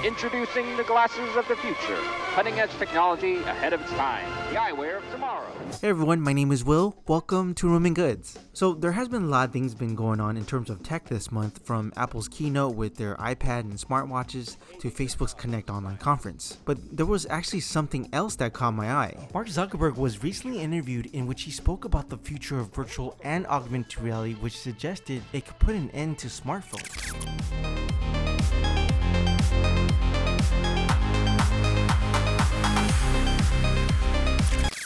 Introducing the glasses of the future. Cutting-edge technology ahead of its time. The eyewear of tomorrow. Hey everyone, my name is Will. Welcome to Room and Goods. So there has been a lot of things been going on in terms of tech this month, from Apple's keynote with their iPad and smartwatches to Facebook's Connect online conference. But there was actually something else that caught my eye. Mark Zuckerberg was recently interviewed in which he spoke about the future of virtual and augmented reality, which suggested it could put an end to smartphones.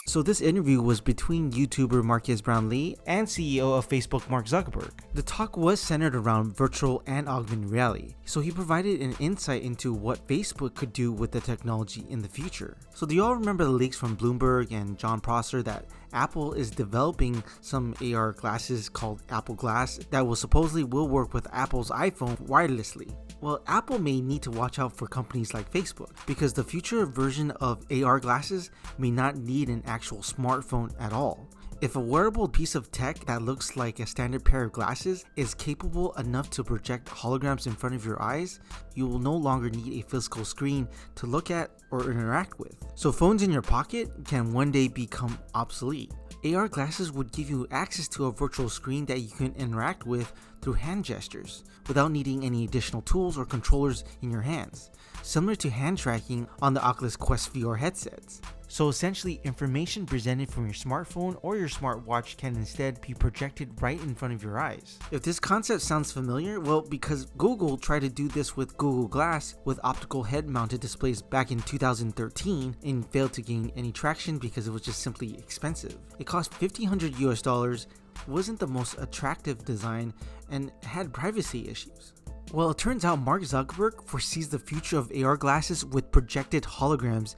So this interview was between YouTuber Marques Brownlee and CEO of Facebook Mark Zuckerberg. The talk was centered around virtual and augmented reality, so he provided an insight into what Facebook could do with the technology in the future. So do you all remember the leaks from Bloomberg and John Prosser that Apple is developing some AR glasses called Apple Glass that will supposedly work with Apple's iPhone wirelessly? Well, Apple may need to watch out for companies like Facebook, because the future version of AR glasses may not need an actual smartphone at all. If a wearable piece of tech that looks like a standard pair of glasses is capable enough to project holograms in front of your eyes, you will no longer need a physical screen to look at or interact with. So phones in your pocket can one day become obsolete. AR glasses would give you access to a virtual screen that you can interact with through hand gestures without needing any additional tools or controllers in your hands, similar to hand tracking on the Oculus Quest VR headsets. So essentially, information presented from your smartphone or your smartwatch can instead be projected right in front of your eyes. If this concept sounds familiar, well, because Google tried to do this with Google Glass with optical head-mounted displays back in 2013 and failed to gain any traction because it was just simply expensive. It cost $1,500, wasn't the most attractive design, and had privacy issues. Well, it turns out Mark Zuckerberg foresees the future of AR glasses with projected holograms.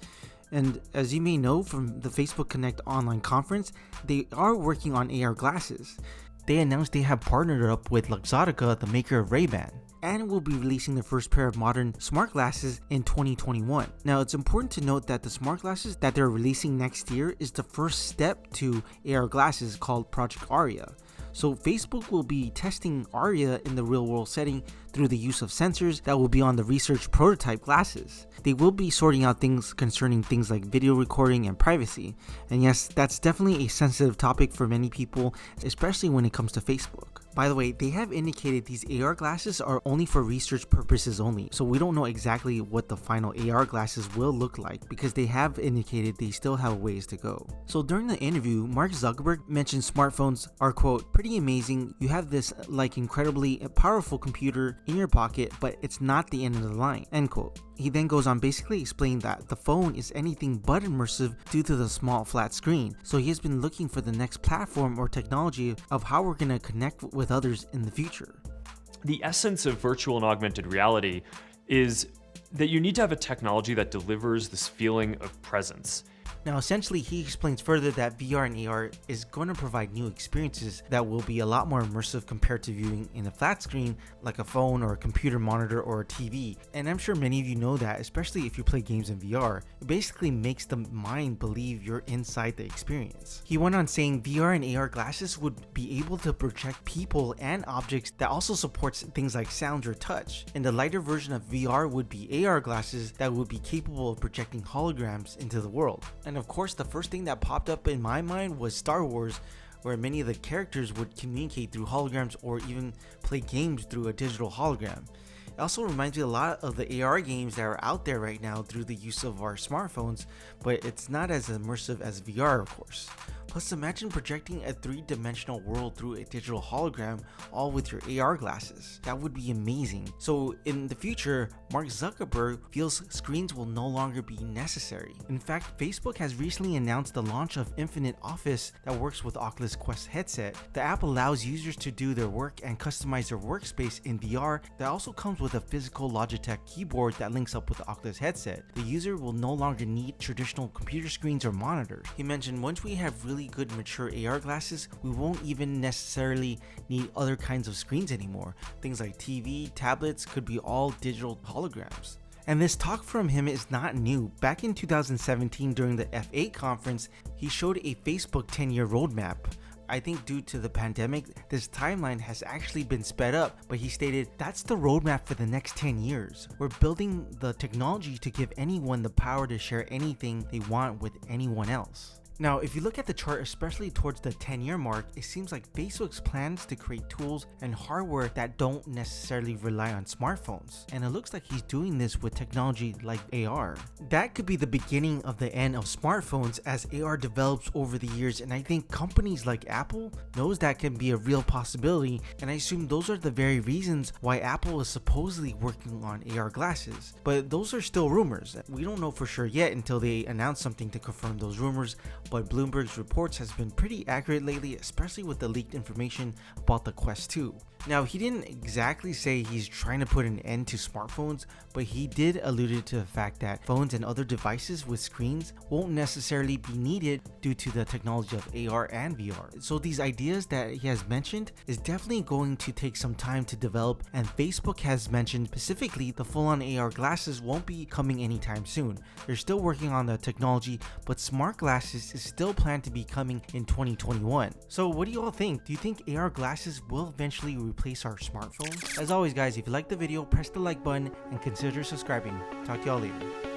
And as you may know from the Facebook Connect online conference, they are working on AR glasses. They announced they have partnered up with Luxottica, the maker of Ray-Ban, and will be releasing their first pair of modern smart glasses in 2021. Now, it's important to note that the smart glasses that they're releasing next year is the first step to AR glasses called Project Aria. So Facebook will be testing Aria in the real world setting through the use of sensors that will be on the research prototype glasses. They will be sorting out things concerning things like video recording and privacy. And yes, that's definitely a sensitive topic for many people, especially when it comes to Facebook. By the way, they have indicated these AR glasses are only for research purposes only, so we don't know exactly what the final AR glasses will look like, because they have indicated they still have ways to go. So during the interview, Mark Zuckerberg mentioned smartphones are, quote, pretty amazing. You have this like incredibly powerful computer in your pocket, but it's not the end of the line, end quote. He then goes on basically explaining that the phone is anything but immersive due to the small flat screen. So he has been looking for the next platform or technology of how we're going to connect with others in the future. The essence of virtual and augmented reality is that you need to have a technology that delivers this feeling of presence. Now, essentially, he explains further that VR and AR is going to provide new experiences that will be a lot more immersive compared to viewing in a flat screen like a phone or a computer monitor or a TV. And I'm sure many of you know that, especially if you play games in VR. It basically makes the mind believe you're inside the experience. He went on saying VR and AR glasses would be able to project people and objects that also supports things like sound or touch. And the lighter version of VR would be AR glasses that would be capable of projecting holograms into the world. And of course, the first thing that popped up in my mind was Star Wars, where many of the characters would communicate through holograms or even play games through a digital hologram. It also reminds me a lot of the AR games that are out there right now through the use of our smartphones, but it's not as immersive as VR, of course. Plus, imagine projecting a three-dimensional world through a digital hologram, all with your AR glasses. That would be amazing. So in the future, Mark Zuckerberg feels screens will no longer be necessary. In fact, Facebook has recently announced the launch of Infinite Office that works with Oculus Quest headset. The app allows users to do their work and customize their workspace in VR that also comes with a physical Logitech keyboard that links up with the Oculus headset. The user will no longer need traditional computer screens or monitors. He mentioned once we have really good mature AR glasses, we won't even necessarily need other kinds of screens anymore. Things like TV, tablets could be all digital holograms. And this talk from him is not new. Back in 2017 during the F8 conference, he showed a Facebook 10-year roadmap. I think due to the pandemic, this timeline has actually been sped up, but he stated, "That's the roadmap for the next 10 years. We're building the technology to give anyone the power to share anything they want with anyone else." Now, if you look at the chart, especially towards the 10-year mark, it seems like Facebook's plans to create tools and hardware that don't necessarily rely on smartphones. And it looks like he's doing this with technology like AR. That could be the beginning of the end of smartphones as AR develops over the years, and I think companies like Apple knows that can be a real possibility, and I assume those are the very reasons why Apple is supposedly working on AR glasses. But those are still rumors. We don't know for sure yet until they announce something to confirm those rumors. But Bloomberg's reports has been pretty accurate lately, especially with the leaked information about the Quest 2. Now, he didn't exactly say he's trying to put an end to smartphones, but he did allude to the fact that phones and other devices with screens won't necessarily be needed due to the technology of AR and VR. So these ideas that he has mentioned is definitely going to take some time to develop, and Facebook has mentioned specifically the full-on AR glasses won't be coming anytime soon. They're still working on the technology, but smart glasses is still planned to be coming in 2021. So what do you all think? Do you think AR glasses will eventually replace our smartphones? As always guys, if you liked the video, press the like button and consider subscribing. Talk to y'all later.